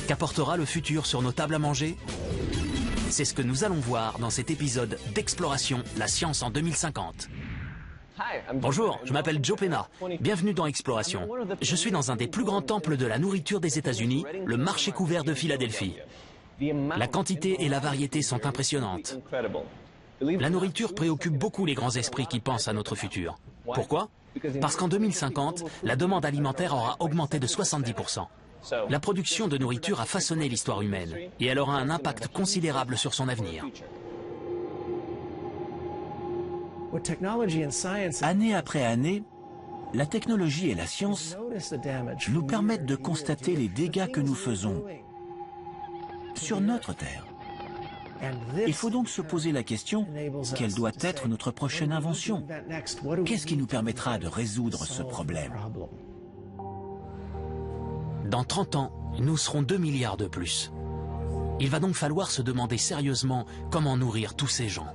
Qu'apportera le futur sur nos tables à manger? C'est ce que nous allons voir dans cet épisode d'Exploration, la science en 2050. Bonjour, je m'appelle Joe Pena. Bienvenue dans Exploration. Je suis dans un des plus grands temples de la nourriture des États-Unis, le marché couvert de Philadelphie. La quantité et la variété sont impressionnantes. La nourriture préoccupe beaucoup les grands esprits qui pensent à notre futur. Pourquoi? Parce qu'en 2050, la demande alimentaire aura augmenté de 70%. La production de nourriture a façonné l'histoire humaine et elle aura un impact considérable sur son avenir. Année après année, la technologie et la science nous permettent de constater les dégâts que nous faisons sur notre Terre. Il faut donc se poser la question, quelle doit être notre prochaine invention? Qu'est-ce qui nous permettra de résoudre ce problème? Dans 30 ans, nous serons 2 milliards de plus. Il va donc falloir se demander sérieusement comment nourrir tous ces gens.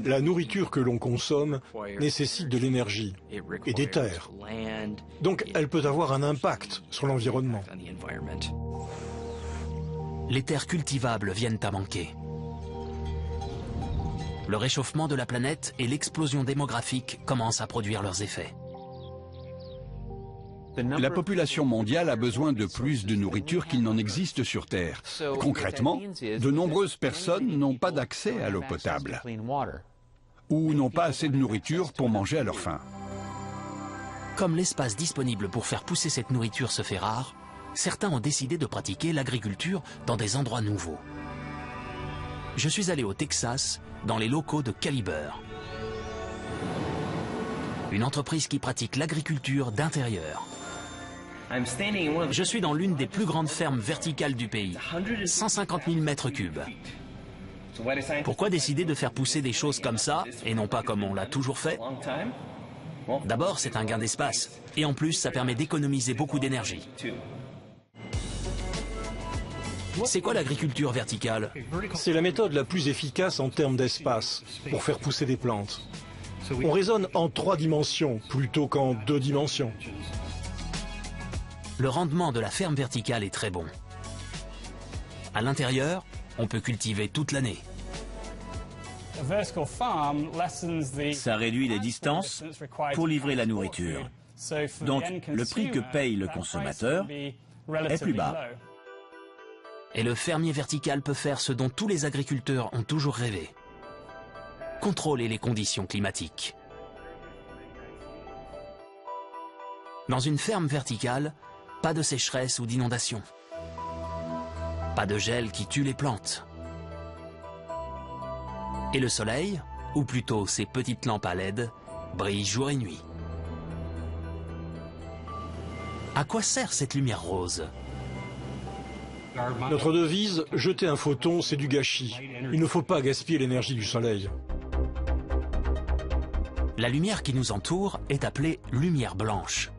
La nourriture que l'on consomme nécessite de l'énergie et des terres. Donc elle peut avoir un impact sur l'environnement. Les terres cultivables viennent à manquer. Le réchauffement de la planète et l'explosion démographique commencent à produire leurs effets. La population mondiale a besoin de plus de nourriture qu'il n'en existe sur Terre. Concrètement, de nombreuses personnes n'ont pas d'accès à l'eau potable ou n'ont pas assez de nourriture pour manger à leur faim. Comme l'espace disponible pour faire pousser cette nourriture se fait rare, certains ont décidé de pratiquer l'agriculture dans des endroits nouveaux. Je suis allé au Texas, dans les locaux de Caliber, une entreprise qui pratique l'agriculture d'intérieur. Je suis dans l'une des plus grandes fermes verticales du pays, 150 000 mètres cubes. Pourquoi décider de faire pousser des choses comme ça, et non pas comme on l'a toujours fait? D'abord, c'est un gain d'espace, et en plus, ça permet d'économiser beaucoup d'énergie. C'est quoi l'agriculture verticale? C'est la méthode la plus efficace en termes d'espace pour faire pousser des plantes. On raisonne en 3 dimensions plutôt qu'en 2 dimensions. Le rendement de la ferme verticale est très bon. À l'intérieur, on peut cultiver toute l'année. Ça réduit les distances pour livrer la nourriture. Donc, le prix que paye le consommateur est plus bas. Et le fermier vertical peut faire ce dont tous les agriculteurs ont toujours rêvé: contrôler les conditions climatiques. Dans une ferme verticale, pas de sécheresse ou d'inondation. Pas de gel qui tue les plantes. Et le soleil, ou plutôt ses petites lampes à LED, brille jour et nuit. À quoi sert cette lumière rose? Notre devise, jeter un photon, c'est du gâchis. Il ne faut pas gaspiller l'énergie du soleil. La lumière qui nous entoure est appelée lumière blanche.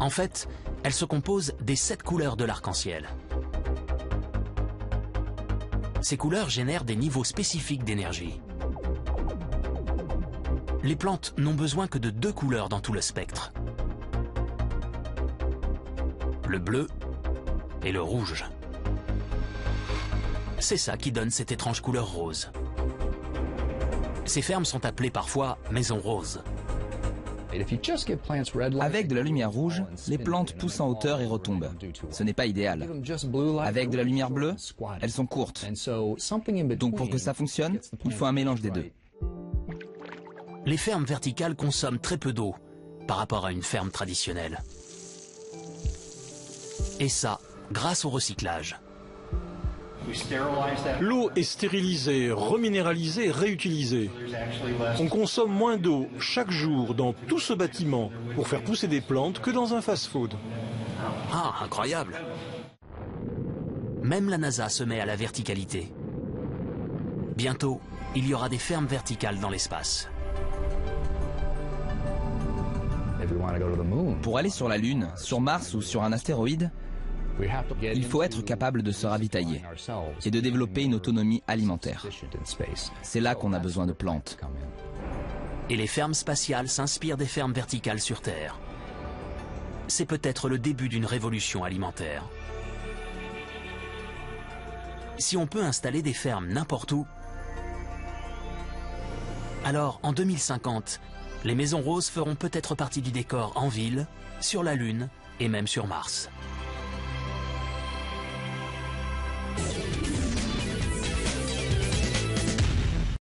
En fait, elle se compose des 7 couleurs de l'arc-en-ciel. Ces couleurs génèrent des niveaux spécifiques d'énergie. Les plantes n'ont besoin que de 2 couleurs dans tout le spectre: le bleu et le rouge. C'est ça qui donne cette étrange couleur rose. Ces fermes sont appelées parfois maisons roses. Avec de la lumière rouge, les plantes poussent en hauteur et retombent. Ce n'est pas idéal. Avec de la lumière bleue, elles sont courtes. Donc pour que ça fonctionne, il faut un mélange des deux. Les fermes verticales consomment très peu d'eau par rapport à une ferme traditionnelle. Et ça, grâce au recyclage. L'eau est stérilisée, reminéralisée, réutilisée. On consomme moins d'eau chaque jour dans tout ce bâtiment pour faire pousser des plantes que dans un fast-food. Ah, incroyable! Même la NASA se met à la verticalité. Bientôt, il y aura des fermes verticales dans l'espace. Pour aller sur la Lune, sur Mars ou sur un astéroïde, il faut être capable de se ravitailler et de développer une autonomie alimentaire. C'est là qu'on a besoin de plantes. Et les fermes spatiales s'inspirent des fermes verticales sur Terre. c'est peut-être le début d'une révolution alimentaire. Si on peut installer des fermes n'importe où, alors en 2050, les maisons roses feront peut-être partie du décor en ville, sur la Lune et même sur Mars.